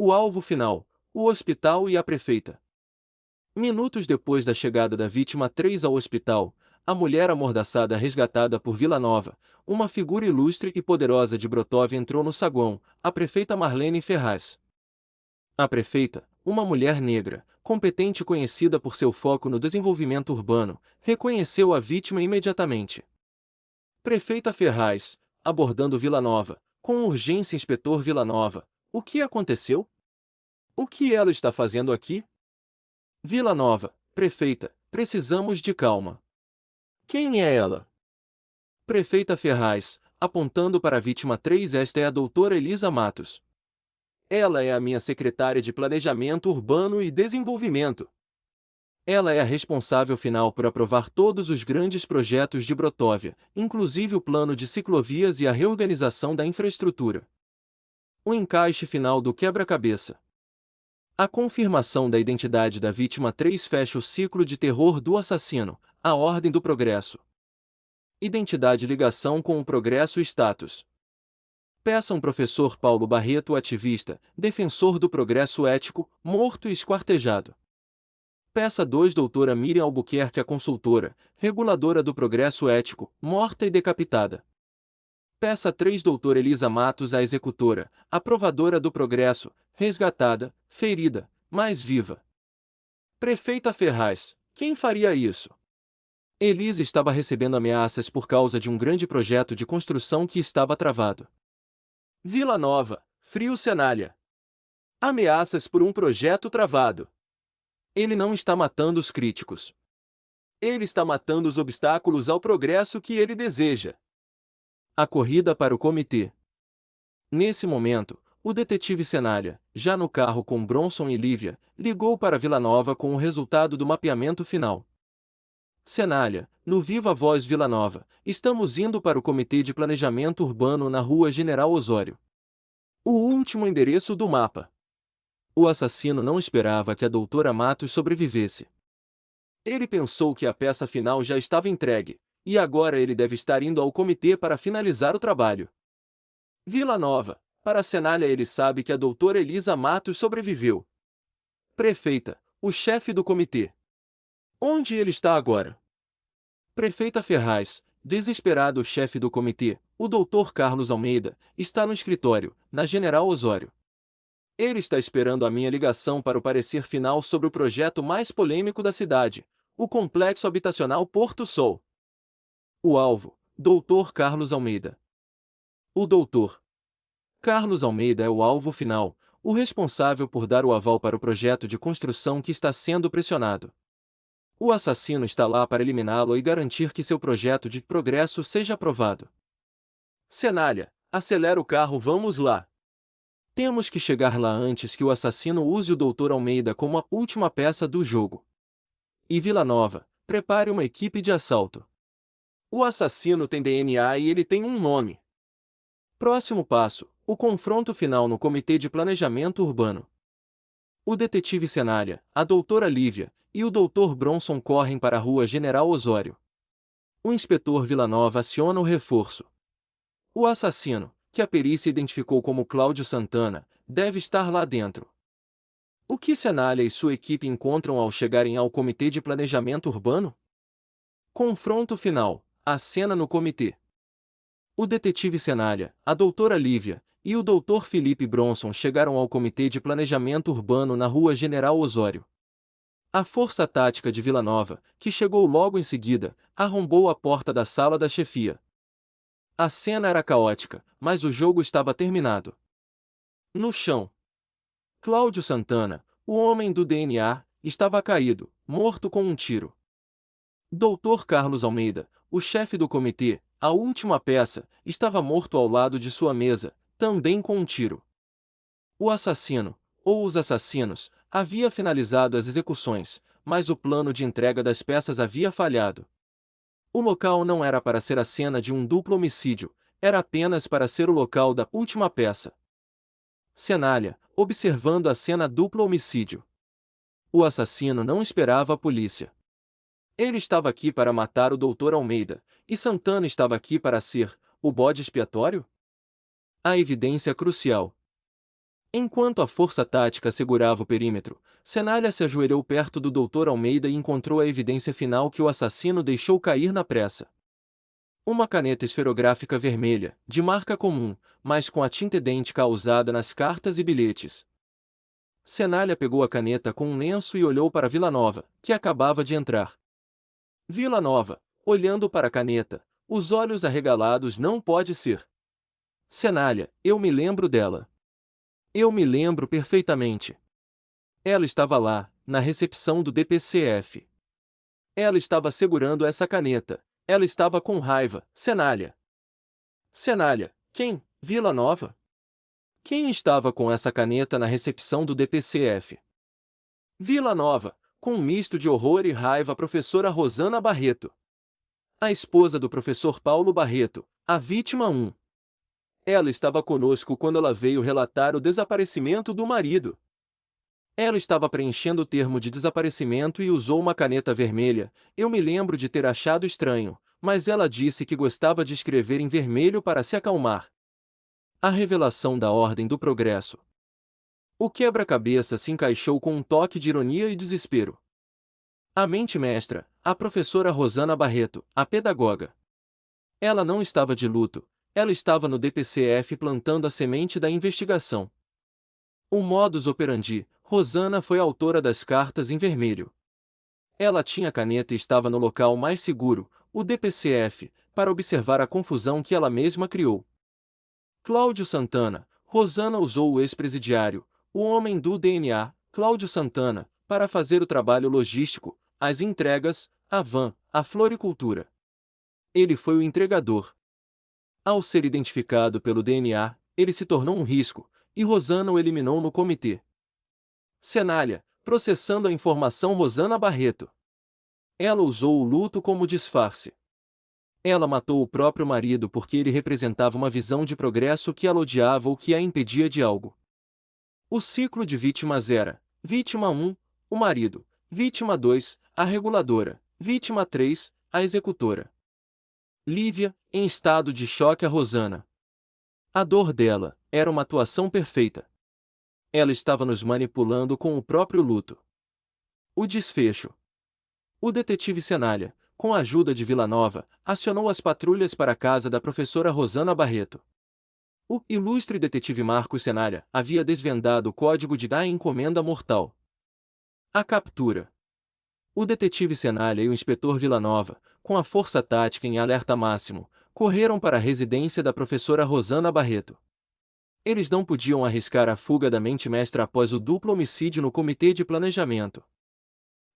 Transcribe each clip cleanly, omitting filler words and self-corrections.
O alvo final, o hospital e a prefeita. Minutos depois da chegada da vítima 3 ao hospital, a mulher amordaçada resgatada por Villanova, uma figura ilustre e poderosa de Brotov entrou no saguão, a prefeita Marlene Ferraz. A prefeita, uma mulher negra, competente e conhecida por seu foco no desenvolvimento urbano, reconheceu a vítima imediatamente. Prefeita Ferraz, abordando Villanova, com urgência inspetor Villanova, o que aconteceu? O que ela está fazendo aqui? Villanova, prefeita, precisamos de calma. Quem é ela? Prefeita Ferraz, apontando para a vítima 3, esta é a doutora Elisa Matos. Ela é a minha secretária de Planejamento Urbano e Desenvolvimento. Ela é a responsável final por aprovar todos os grandes projetos de Brotóvia, inclusive o plano de ciclovias e a reorganização da infraestrutura. O encaixe final do quebra-cabeça. A confirmação da identidade da vítima 3 fecha o ciclo de terror do assassino, a ordem do progresso. Identidade e ligação com o progresso e status. Peçam professor Paulo Barreto, ativista, defensor do progresso ético, morto e esquartejado. Peça 2 doutora Miriam Albuquerque, a consultora, reguladora do progresso ético, morta e decapitada. Peça 3 doutora Elisa Matos, a executora, aprovadora do progresso, resgatada, ferida, mas viva. Prefeita Ferraz, quem faria isso? Elisa estava recebendo ameaças por causa de um grande projeto de construção que estava travado. Villanova, frio Cenália. Ameaças por um projeto travado. Ele não está matando os críticos. Ele está matando os obstáculos ao progresso que ele deseja. A corrida para o comitê. Nesse momento, o detetive Cenália, já no carro com Bronson e Lívia, ligou para Villanova com o resultado do mapeamento final. Cenália, no Viva Voz Villanova, estamos indo para o Comitê de Planejamento Urbano na Rua General Osório. O último endereço do mapa. O assassino não esperava que a doutora Matos sobrevivesse. Ele pensou que a peça final já estava entregue, e agora ele deve estar indo ao comitê para finalizar o trabalho. Villanova, para Cenália, ele sabe que a doutora Elisa Matos sobreviveu. Prefeita, o chefe do comitê. Onde ele está agora? Prefeita Ferraz, desesperado, o chefe do comitê, o doutor Carlos Almeida, está no escritório, na General Osório. Ele está esperando a minha ligação para o parecer final sobre o projeto mais polêmico da cidade, o complexo habitacional Porto Sol. O alvo, doutor Carlos Almeida. O doutor Carlos Almeida é o alvo final, o responsável por dar o aval para o projeto de construção que está sendo pressionado. O assassino está lá para eliminá-lo e garantir que seu projeto de progresso seja aprovado. Cenália, acelera o carro, vamos lá. Temos que chegar lá antes que o assassino use o Dr. Almeida como a última peça do jogo. E Villanova, prepare uma equipe de assalto. O assassino tem DNA e ele tem um nome. Próximo passo, o confronto final no Comitê de Planejamento Urbano. O detetive Cenália, a doutora Lívia e o Dr. Bronson correm para a Rua General Osório. O inspetor Villanova aciona o reforço. O assassino, que a perícia identificou como Cláudio Santana, deve estar lá dentro. O que Cenália e sua equipe encontram ao chegarem ao Comitê de Planejamento Urbano? Confronto final, a cena no comitê. O detetive Cenália, a doutora Lívia e o Dr. Felipe Bronson chegaram ao Comitê de Planejamento Urbano na Rua General Osório. A força tática de Villanova, que chegou logo em seguida, arrombou a porta da sala da chefia. A cena era caótica, mas o jogo estava terminado. No chão, Cláudio Santana, o homem do DNA, estava caído, morto com um tiro. Dr. Carlos Almeida, o chefe do comitê, a última peça, estava morto ao lado de sua mesa, também com um tiro. O assassino, ou os assassinos, havia finalizado as execuções, mas o plano de entrega das peças havia falhado. O local não era para ser a cena de um duplo homicídio, era apenas para ser o local da última peça. Cenália, observando a cena duplo homicídio. O assassino não esperava a polícia. Ele estava aqui para matar o Dr. Almeida, e Santana estava aqui para ser o bode expiatório? A evidência crucial. Enquanto a força tática segurava o perímetro, Cenália se ajoelhou perto do Dr. Almeida e encontrou a evidência final que o assassino deixou cair na pressa. Uma caneta esferográfica vermelha, de marca comum, mas com a tinta idêntica usada nas cartas e bilhetes. Cenália pegou a caneta com um lenço e olhou para Vilanova, que acabava de entrar. Vilanova, olhando para a caneta, os olhos arregalados. Não pode ser. Cenália, eu me lembro dela. Eu me lembro perfeitamente. Ela estava lá, na recepção do DPCF. Ela estava segurando essa caneta. Ela estava com raiva. Cenália. Cenália, quem? Vilanova? Quem estava com essa caneta na recepção do DPCF? Vilanova, com um misto de horror e raiva, a professora Rosana Barreto. A esposa do professor Paulo Barreto, a vítima 1. Ela estava conosco quando ela veio relatar o desaparecimento do marido. Ela estava preenchendo o termo de desaparecimento e usou uma caneta vermelha. Eu me lembro de ter achado estranho, mas ela disse que gostava de escrever em vermelho para se acalmar. A revelação da ordem do progresso. O quebra-cabeça se encaixou com um toque de ironia e desespero. A mente mestra, a professora Rosana Barreto, a pedagoga. Ela não estava de luto, ela estava no DPCF plantando a semente da investigação. O modus operandi, Rosana foi a autora das cartas em vermelho. Ela tinha caneta e estava no local mais seguro, o DPCF, para observar a confusão que ela mesma criou. Cláudio Santana, Rosana usou o ex-presidiário, o homem do DNA, Cláudio Santana, para fazer o trabalho logístico, as entregas, a van, a floricultura. Ele foi o entregador. Ao ser identificado pelo DNA, ele se tornou um risco, e Rosana o eliminou no comitê. Cenália, processando a informação. Rosana Barreto. Ela usou o luto como disfarce. Ela matou o próprio marido porque ele representava uma visão de progresso que ela odiava ou que a impedia de algo. O ciclo de vítimas era: vítima 1, o marido; vítima 2, a reguladora; vítima 3, a executora. Lívia, em estado de choque. A Rosana. A dor dela era uma atuação perfeita. Ela estava nos manipulando com o próprio luto. O desfecho. O detetive Cenália, com a ajuda de Vilanova, acionou as patrulhas para a casa da professora Rosana Barreto. O ilustre detetive Marcos Cenália havia desvendado o código da encomenda mortal. A captura. O detetive Cenália e o inspetor Vilanova, com a força tática em alerta máximo, correram para a residência da professora Rosana Barreto. Eles não podiam arriscar a fuga da mente mestra após o duplo homicídio no comitê de planejamento.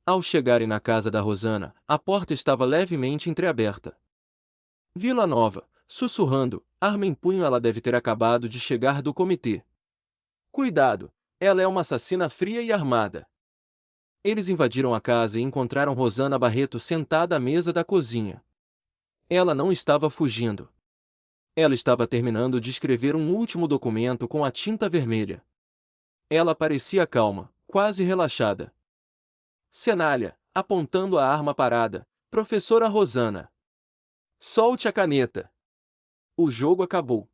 Ao chegarem na casa da Rosana, a porta estava levemente entreaberta. Vilanova, sussurrando, arma em punho. Ela deve ter acabado de chegar do comitê. Cuidado, ela é uma assassina fria e armada. Eles invadiram a casa e encontraram Rosana Barreto sentada à mesa da cozinha. Ela não estava fugindo. Ela estava terminando de escrever um último documento com a tinta vermelha. Ela parecia calma, quase relaxada. Cenália, apontando a arma parada: professora Rosana. Solte a caneta. O jogo acabou.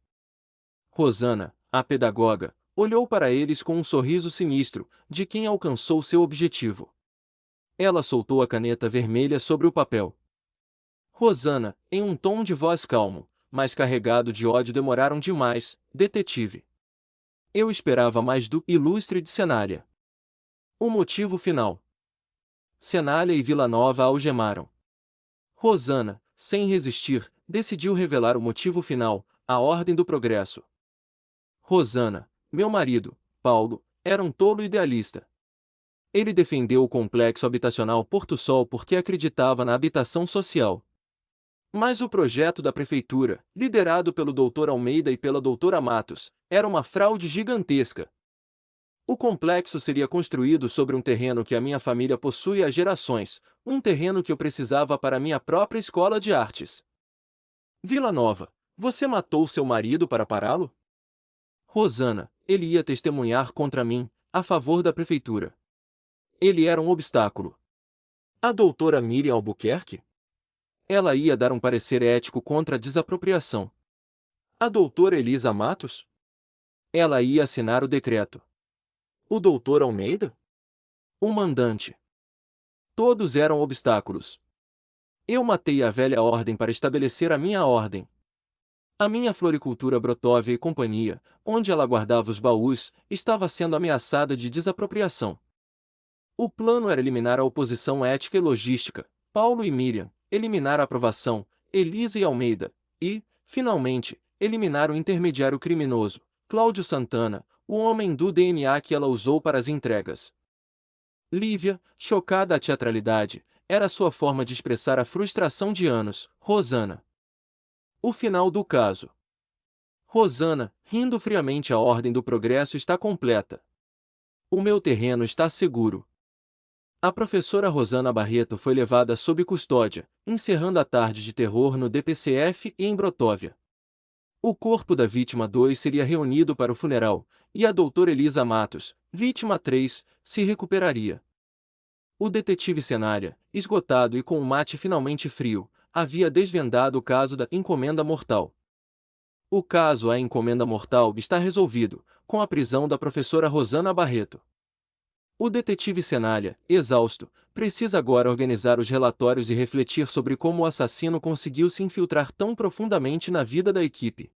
Rosana, a pedagoga, olhou para eles com um sorriso sinistro, de quem alcançou seu objetivo. Ela soltou a caneta vermelha sobre o papel. Rosana, em um tom de voz calmo, mas carregado de ódio: demoraram demais, detetive. Eu esperava mais do ilustre de Cenália. O motivo final. Cenália e Vilanova algemaram. Rosana, sem resistir, decidiu revelar o motivo final, a ordem do progresso. Rosana, meu marido, Paulo, era um tolo idealista. Ele defendeu o complexo habitacional Porto Sol porque acreditava na habitação social. Mas o projeto da prefeitura, liderado pelo Dr. Almeida e pela doutora Matos, era uma fraude gigantesca. O complexo seria construído sobre um terreno que a minha família possui há gerações, um terreno que eu precisava para minha própria escola de artes. Vilanova, você matou seu marido para pará-lo? Rosana, ele ia testemunhar contra mim, a favor da prefeitura. Ele era um obstáculo. A doutora Miriam Albuquerque? Ela ia dar um parecer ético contra a desapropriação. A doutora Elisa Matos? Ela ia assinar o decreto. O doutor Almeida? O mandante. Todos eram obstáculos. Eu matei a velha ordem para estabelecer a minha ordem. A minha floricultura Brotóvia e companhia, onde ela guardava os baús, estava sendo ameaçada de desapropriação. O plano era eliminar a oposição ética e logística, Paulo e Miriam, eliminar a aprovação, Elisa e Almeida, e, finalmente, eliminar o intermediário criminoso, Cláudio Santana, o homem do DNA que ela usou para as entregas. Lívia, chocada à teatralidade, era sua forma de expressar a frustração de anos. Rosana. O final do caso. Rosana, rindo friamente, a ordem do progresso está completa. O meu terreno está seguro. A professora Rosana Barreto foi levada sob custódia, encerrando a tarde de terror no DPCF e em Brotóvia. O corpo da vítima 2 seria reunido para o funeral, e a doutora Elisa Matos, vítima 3, se recuperaria. O detetive Senária, esgotado e com o mate finalmente frio, havia desvendado o caso da encomenda mortal. O caso A Encomenda Mortal está resolvido, com a prisão da professora Rosana Barreto. O detetive Senália, exausto, precisa agora organizar os relatórios e refletir sobre como o assassino conseguiu se infiltrar tão profundamente na vida da equipe.